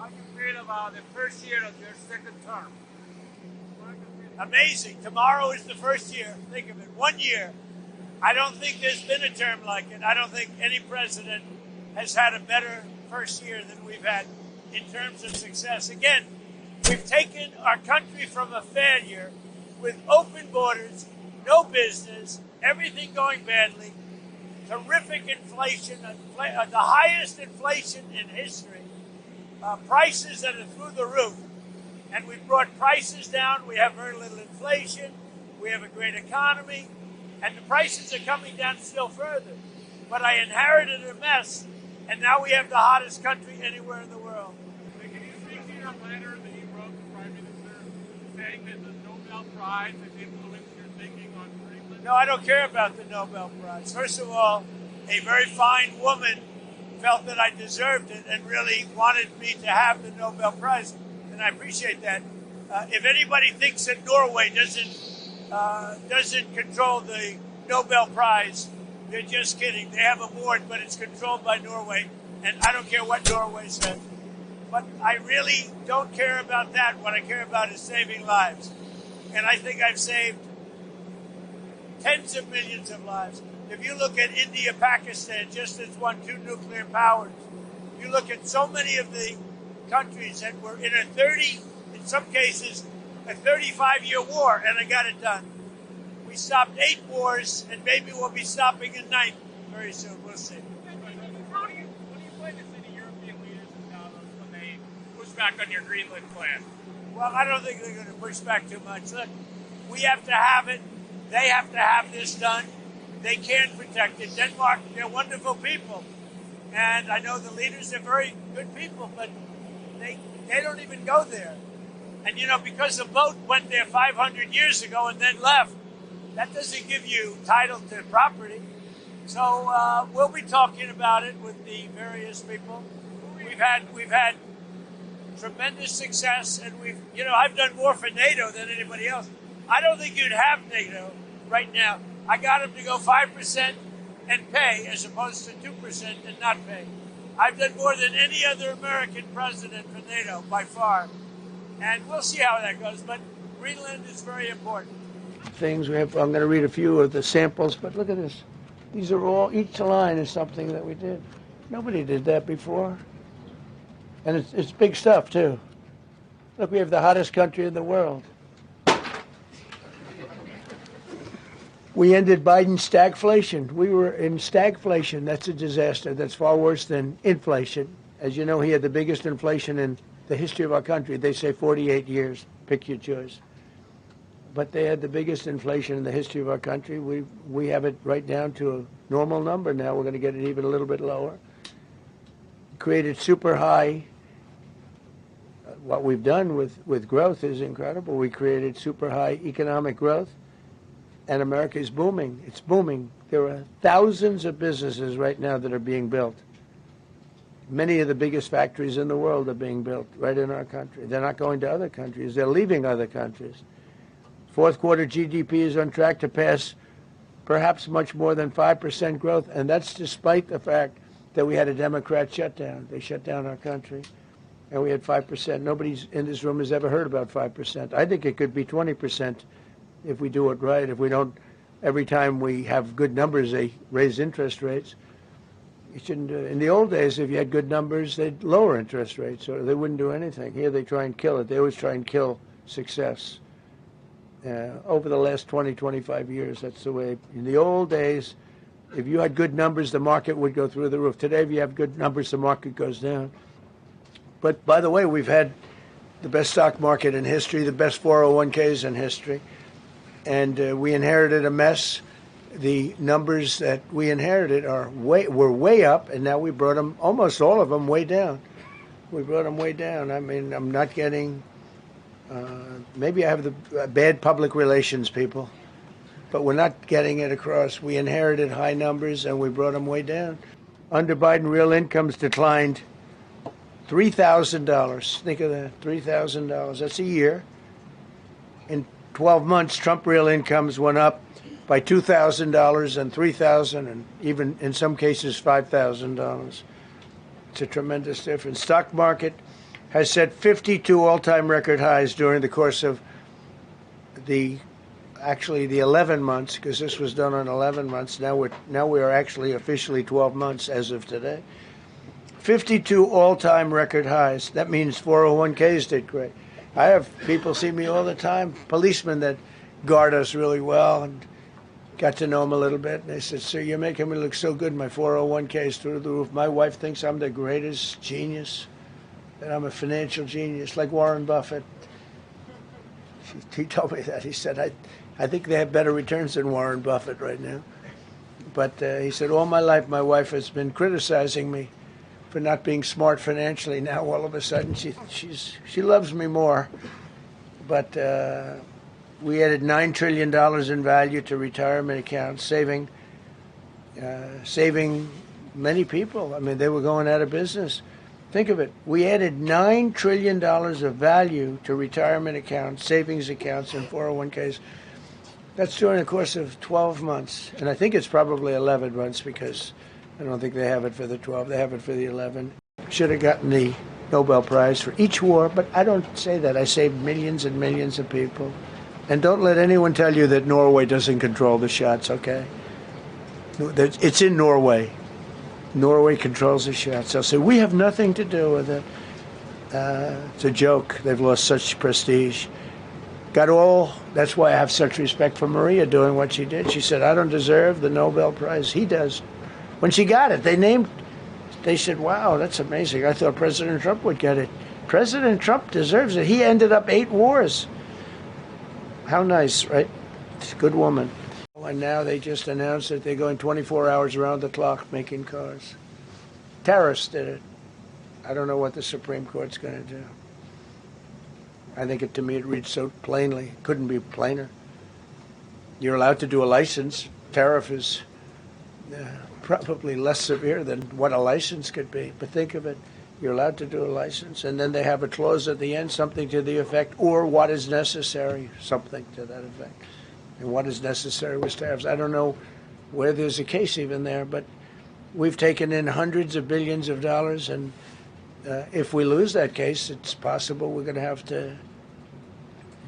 How you feel about the first year of your second term? Amazing. Tomorrow is the first year. Think of it. 1 year. I don't think there's been a term like it. I don't think any president has had a better first year than we've had in terms of success. Again, we've taken our country from a failure with open borders, no business, everything going badly, terrific inflation, the highest inflation in history, prices that are through the roof. And we've brought prices down. We have very little inflation. We have a great economy. And the prices are coming down still further. But I inherited a mess, and now we have the hottest country anywhere in the world. Can you speak to your letter that you wrote to the Prime Minister saying that the Nobel Prize has influenced your thinking on Greenland? No, I don't care about the Nobel Prize. First of all, a very fine woman felt that I deserved it and really wanted me to have the Nobel Prize, and I appreciate that. If anybody thinks that Norway doesn't control the Nobel Prize, they're just kidding. They have a board, but it's controlled by Norway, and I don't care what Norway says. But I really don't care about that. What I care about is saving lives. And I think I've saved tens of millions of lives. If you look at India, Pakistan, just as won 2 nuclear powers, you look at so many of the countries that were in in some cases, a 35-year war, and I got it done. We stopped 8 wars, and maybe we'll be stopping a 9th very soon. We'll see. How do you plan to say to European leaders in Davos when they push back on your Greenland plan? Well, I don't think they're going to push back too much. Look, we have to have it. They have to have this done. They can protect it. Denmark, they're wonderful people. And I know the leaders are very good people, but they don't even go there. And, because the boat went there 500 years ago and then left, that doesn't give you title to property. So we'll be talking about it with the various people. We've had tremendous success, and I've done more for NATO than anybody else. I don't think you'd have NATO right now. I got them to go 5% and pay as opposed to 2% and not pay. I've done more than any other American president for NATO by far. And we'll see how that goes, but Greenland is very important. I'm going to read a few of the samples, but look at this. These are all, each line is something that we did. Nobody did that before. And it's big stuff, too. Look, we have the hottest country in the world. We ended Biden's stagflation. We were in stagflation. That's a disaster. That's far worse than inflation. As you know, he had the biggest inflation in the history of our country. They say 48 years. Pick your choice. But they had the biggest inflation in the history of our country. We have it right down to a normal number now. We're going to get it even a little bit lower. Created super high. What we've done with growth is incredible. We created super high economic growth, and America is booming. It's booming. There are thousands of businesses right now that are being built. Many of the biggest factories in the world are being built right in our country. They're not going to other countries. They're leaving other countries. Fourth quarter GDP is on track to pass perhaps much more than 5% growth, and that's despite the fact that we had a Democrat shutdown. They shut down our country, and we had 5%. Nobody in this room has ever heard about 5%. I think it could be 20% if we do it right. If we don't, every time we have good numbers, they raise interest rates. You shouldn't do it. In the old days, if you had good numbers, they'd lower interest rates, or they wouldn't do anything. Here they try and kill it. They always try and kill success. Over the last 20, 25 years, that's the way. In the old days, if you had good numbers, the market would go through the roof. Today, if you have good numbers, the market goes down. But by the way, we've had the best stock market in history, the best 401ks in history, and we inherited a mess. The numbers that we inherited were way up, and now we brought them, almost all of them, way down. We brought them way down. I mean, I'm not getting, maybe I have the bad public relations people, but we're not getting it across. We inherited high numbers, and we brought them way down. Under Biden, real incomes declined $3,000. Think of that, $3,000. That's a year. In 12 months, Trump real incomes went up by $2,000 and $3,000 and even in some cases $5,000. It's a tremendous difference. Stock market has set 52 all-time record highs during the course of the 11 months, because this was done on 11 months. Now we are actually officially 12 months as of today. 52 all-time record highs. That means 401ks did great. I have people see me all the time, policemen that guard us really well, and got to know them a little bit. And they said, "Sir, you're making me look so good. My 401k is through the roof. My wife thinks I'm the greatest genius, that I'm a financial genius, like Warren Buffett." He told me that. He said, I think they have better returns than Warren Buffett right now. But he said, all my life my wife has been criticizing me for not being smart financially. Now all of a sudden she loves me more. But we added $9 trillion in value to retirement accounts, saving many people. I mean, they were going out of business. Think of it. We added $9 trillion of value to retirement accounts, savings accounts, and 401ks. That's during the course of 12 months. And I think it's probably 11 months, because I don't think they have it for the 12. They have it for the 11. Should have gotten the Nobel Prize for each war, but I don't say that. I saved millions and millions of people. And don't let anyone tell you that Norway doesn't control the shots, okay? It's in Norway. Norway controls the shots. They'll say, we have nothing to do with it. It's a joke. They've lost such prestige. That's why I have such respect for Maria doing what she did. She said, I don't deserve the Nobel Prize. He does. When she got it, they said, wow, that's amazing. I thought President Trump would get it. President Trump deserves it. He ended up 8 wars. How nice, right? It's a good woman. And now they just announced that they're going 24 hours around the clock making cars. Tariffs did it. I don't know what the Supreme Court's going to do. I think to me it reads so plainly. Couldn't be plainer. You're allowed to do a license. Tariff is probably less severe than what a license could be. But think of it. You're allowed to do a license, and then they have a clause at the end, something to the effect, or what is necessary, something to that effect. And what is necessary was tariffs. I don't know where there's a case even there, but we've taken in hundreds of billions of dollars, and if we lose that case, it's possible we're going to have to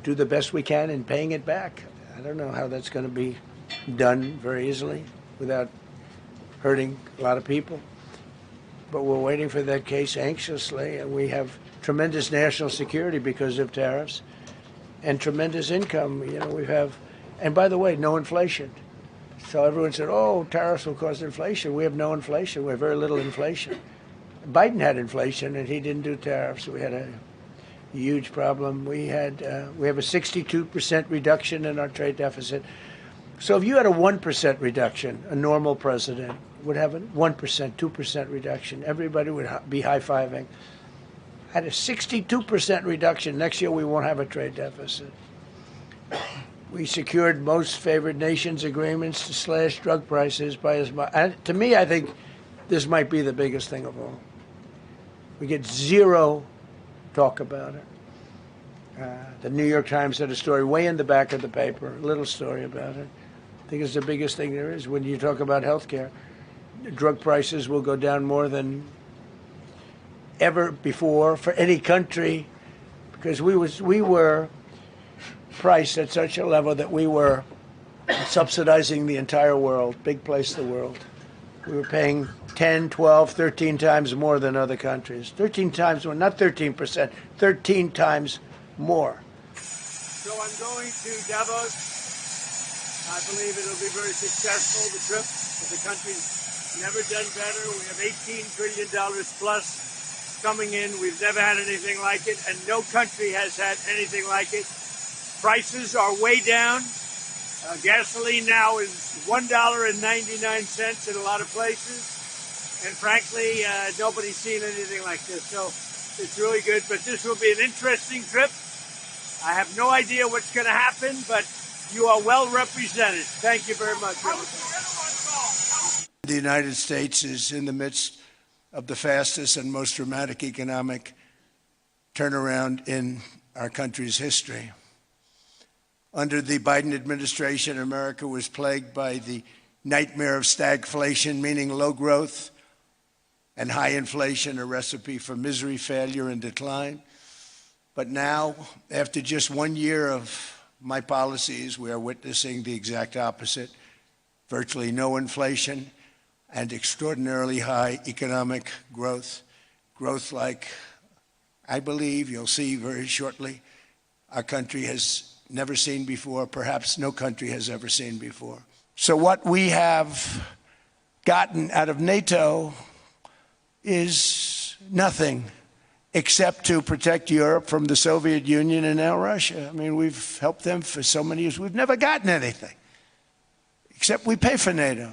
do the best we can in paying it back. I don't know how that's going to be done very easily without hurting a lot of people. But we're waiting for that case anxiously, and we have tremendous national security because of tariffs and tremendous income. You know, we have, and by the way, no inflation. So everyone said, oh, tariffs will cause inflation. We have no inflation. We have very little inflation. Biden had inflation, and he didn't do tariffs. We had a huge problem. We have a 62% reduction in our trade deficit. So if you had a 1% reduction, a normal president would have a 1%, 2% reduction. Everybody would be high-fiving. At a 62% reduction, next year we won't have a trade deficit. We secured most favored nations agreements to slash drug prices by as much. To me, I think this might be the biggest thing of all. We get zero talk about it. The New York Times had a story way in the back of the paper, a little story about it. I think it's the biggest thing there is when you talk about health care. Drug prices will go down more than ever before for any country, because we were priced at such a level that we were subsidizing the entire world, big place the world. We were paying 10, 12, 13 times more than other countries. 13 times more, not 13%, 13 times more. So I'm going to Davos. I believe it'll be very successful, the trip. The country's never done better. We have $18 trillion plus coming in. We've never had anything like it, and no country has had anything like it. Prices are way down. Gasoline now is $1.99 in a lot of places. And frankly, nobody's seen anything like this. So it's really good. But this will be an interesting trip. I have no idea what's going to happen, but you are well represented. Thank you very much. The United States is in the midst of the fastest and most dramatic economic turnaround in our country's history. Under the Biden administration, America was plagued by the nightmare of stagflation, meaning low growth, and high inflation a recipe for misery, failure, and decline. But now, after just 1 year of my policies, we are witnessing the exact opposite. Virtually no inflation and extraordinarily high economic growth. Growth like I believe you'll see very shortly our country has never seen before, perhaps no country has ever seen before. So what we have gotten out of NATO is nothing except to protect Europe from the Soviet Union and now Russia. I mean, we've helped them for so many years. We've never gotten anything, except we pay for NATO.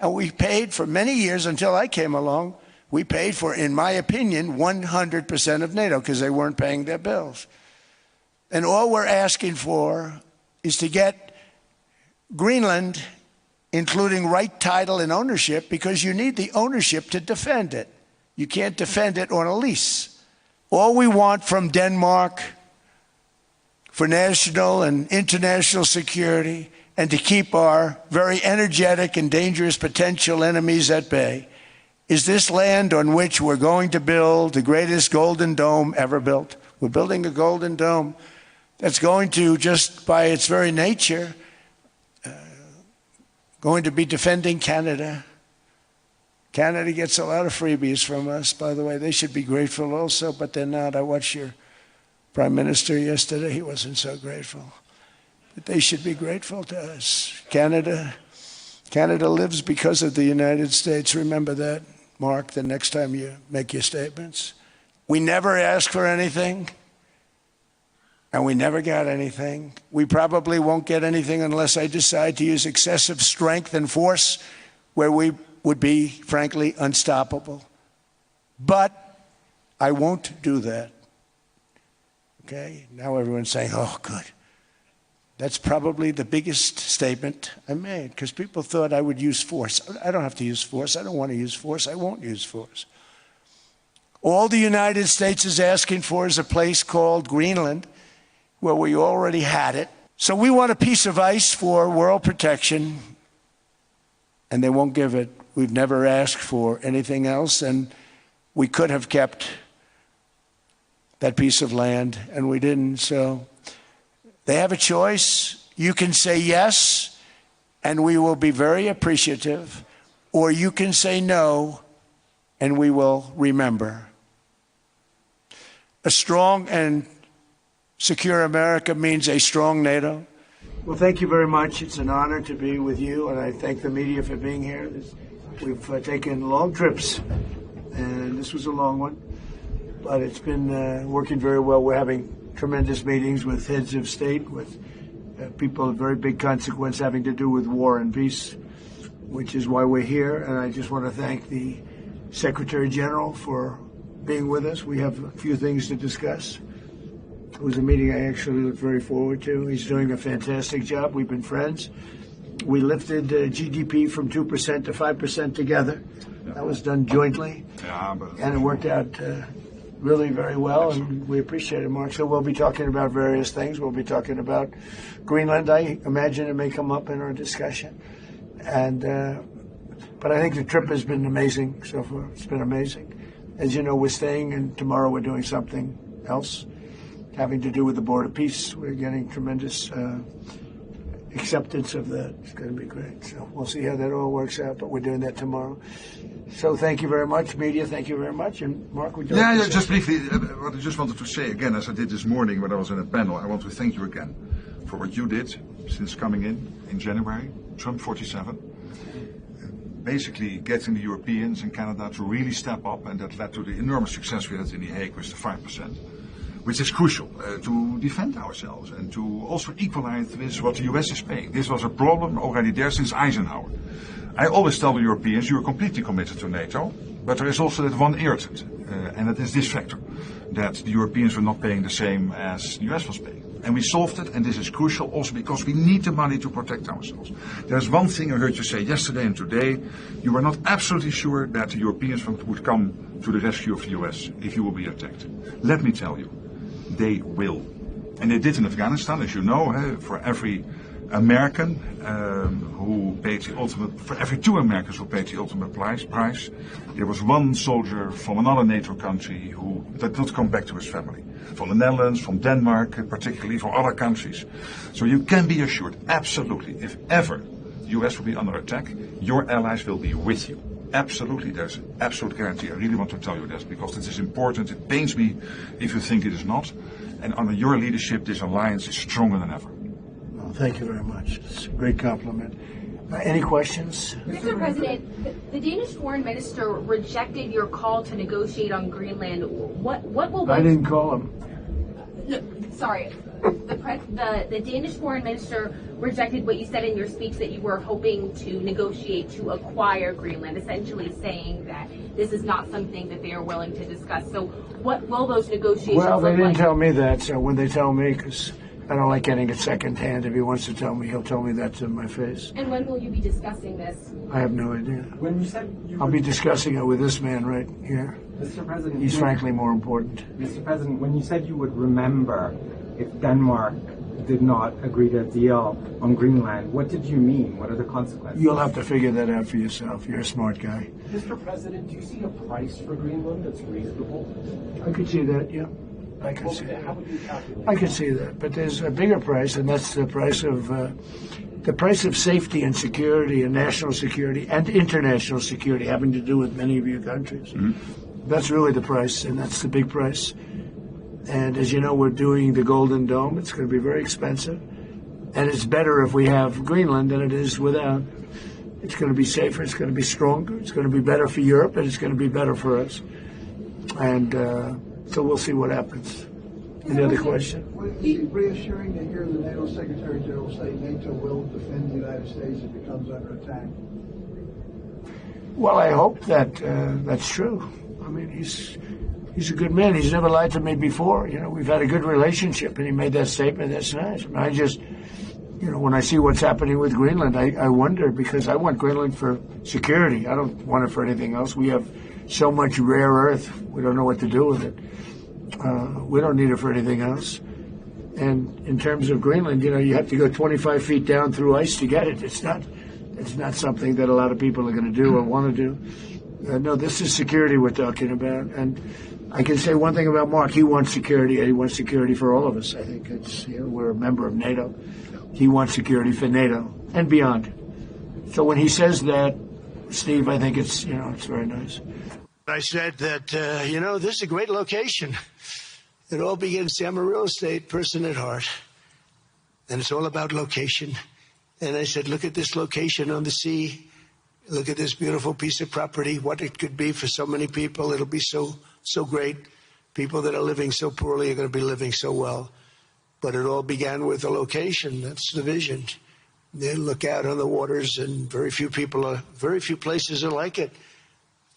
And we paid for many years until I came along. We paid for, in my opinion, 100% of NATO because they weren't paying their bills. And all we're asking for is to get Greenland, including right title and ownership, because you need the ownership to defend it. You can't defend it on a lease. All we want from Denmark for national and international security and to keep our very energetic and dangerous potential enemies at bay is this land on which we're going to build the greatest golden dome ever built. We're building a golden dome that's going to, just by its very nature, going to be defending Canada. Canada gets a lot of freebies from us, by the way. They should be grateful also, but they're not. I watched your Prime Minister yesterday. He wasn't so grateful. But they should be grateful to us. Canada lives because of the United States. Remember that, Mark, the next time you make your statements. We never asked for anything, and we never got anything. We probably won't get anything unless I decide to use excessive strength and force where we would be, frankly, unstoppable. But I won't do that. Okay? Now everyone's saying, oh, good. That's probably the biggest statement I made, because people thought I would use force. I don't have to use force. I don't want to use force. I won't use force. All the United States is asking for is a place called Greenland, where we already had it. So we want a piece of ice for world protection, and they won't give it. We've never asked for anything else, and we could have kept that piece of land, and we didn't. So they have a choice. You can say yes, and we will be very appreciative, or you can say no, and we will remember. A strong and secure America means a strong NATO. Well, thank you very much. It's an honor to be with you, and I thank the media for being here. We've taken long trips, and this was a long one, but it's been working very well. We're having tremendous meetings with heads of state, with people of very big consequence having to do with war and peace, which is why we're here. And I just want to thank the Secretary General for being with us. We have a few things to discuss. It was a meeting I actually look very forward to. He's doing a fantastic job. We've been friends. We lifted GDP from 2% to 5% together. That was done jointly, and it worked out really very well, and we appreciate it, Mark. So we'll be talking about various things. We'll be talking about Greenland. I imagine it may come up in our discussion. And but I think the trip has been amazing so far. It's been amazing. As you know, we're staying, and tomorrow we're doing something else having to do with the Board of Peace. We're getting tremendous acceptance of that. It's going to be great. So we'll see how that all works out, but we're doing that tomorrow. So thank you very much, media. Thank you very much. And Mark, would you like to just briefly, what I just wanted to say again, as I did this morning when I was in a panel, I want to thank you again for what you did since coming in January, Trump 47. Basically getting the Europeans and Canada to really step up, and that led to the enormous success we had in The Hague with the 5%. Which is crucial to defend ourselves and to also equalize with what the US is paying. This was a problem already there since Eisenhower. I always tell the Europeans, you are completely committed to NATO, but there is also that one irritant, and that is this factor, that the Europeans were not paying the same as the US was paying. And we solved it, and this is crucial also because we need the money to protect ourselves. There's one thing I heard you say yesterday and today. You were not absolutely sure that the Europeans would come to the rescue of the US if you will be attacked. Let me tell you. They will. And they did in Afghanistan, as you know, for every American who paid the ultimate, for every 2 Americans who paid the ultimate price, there was 1 soldier from another NATO country who did not come back to his family. From the Netherlands, from Denmark, particularly, from other countries. So you can be assured, absolutely, if ever the US will be under attack, your allies will be with you. Absolutely, there's an absolute guarantee. I really want to tell you this because it is important. It pains me if you think it is not. And under your leadership, this alliance is stronger than ever. Well, thank you very much. It's a great compliment. Any questions? Mr. President, the Danish foreign minister rejected your call to negotiate on Greenland. What will... I didn't call him. No, sorry. The Danish foreign minister rejected what you said in your speech that you were hoping to negotiate to acquire Greenland, essentially saying that this is not something that they are willing to discuss. So what will those negotiations Well, they look didn't like? tell me that, so when they tell me, because I don't like getting it secondhand, if he wants to tell me, he'll tell me that to my face. And when will you be discussing this? I have no idea. When you said you I'll be discussing it with this man right here. Mr. President, He's frankly more important. Mr. President, when you said you would remember if Denmark did not agree to a deal on Greenland, what did you mean? What are the consequences? You'll have to figure that out for yourself. You're a smart guy. Mr. President, do you see a price for Greenland that's reasonable? I could see that, yeah. I could see How that. would you calculate? I could see that, but there's a bigger price, and that's the price of safety and security and national security and international security, having to do with many of your countries. Mm-hmm. That's really the price, and that's the big price. And as you know, we're doing the Golden Dome. It's going to be very expensive, and it's better if we have Greenland than it is without. It's going to be safer. It's going to be stronger. It's going to be better for Europe, and it's going to be better for us. And so we'll see what happens. Any other question? Is it reassuring to hear the NATO Secretary General say NATO will defend the United States if it comes under attack? Well, I hope that that's true. I mean, he's a good man. He's never lied to me before. You know, we've had a good relationship, and he made that statement. That's nice. I mean, I just, you know, when I see what's happening with Greenland, I wonder, because I want Greenland for security. I don't want it for anything else. We have so much rare earth. We don't know what to do with it. We don't need it for anything else. And in terms of Greenland, you know, you have to go 25 feet down through ice to get it. It's not something that a lot of people are going to do or want to do. No, this is security we're talking about. And I can say one thing about Mark. He wants security, and he wants security for all of us. I think it's, you know, we're a member of NATO. He wants security for NATO and beyond. So when he says that, Steve, I think it's, you know, it's very nice. I said that, you know, this is a great location. It all begins, see, I'm a real estate person at heart, and it's all about location. And I said, look at this location on the sea. Look at this beautiful piece of property, what it could be for so many people. It'll be so great. People that are living so poorly are going to be living so well. But it all began with the location. That's the vision. They look out on the waters, and very few places are like it.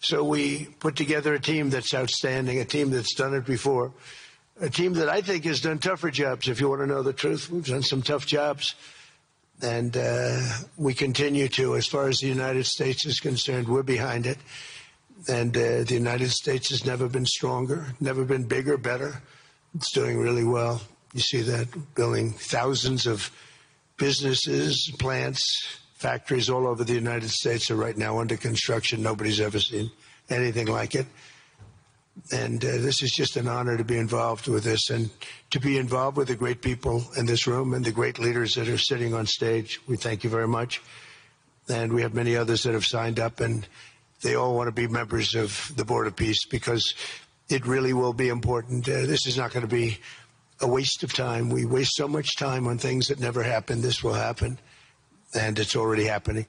So we put together a team that's outstanding, a team that's done it before, a team that I think has done tougher jobs. If you want to know the truth, we've done some tough jobs. And we continue to. As far as the United States is concerned, we're behind it. And the United States has never been stronger, never been bigger, better. It's doing really well. You see that, building thousands of businesses, plants, factories all over the United States are right now under construction. Nobody's ever seen anything like it. And this is just an honor to be involved with this, and to be involved with the great people in this room and the great leaders that are sitting on stage. We thank you very much. And we have many others that have signed up, and they all want to be members of the Board of Peace, because it really will be important. This is not going to be a waste of time. We waste so much time on things that never happen. This will happen, and it's already happening.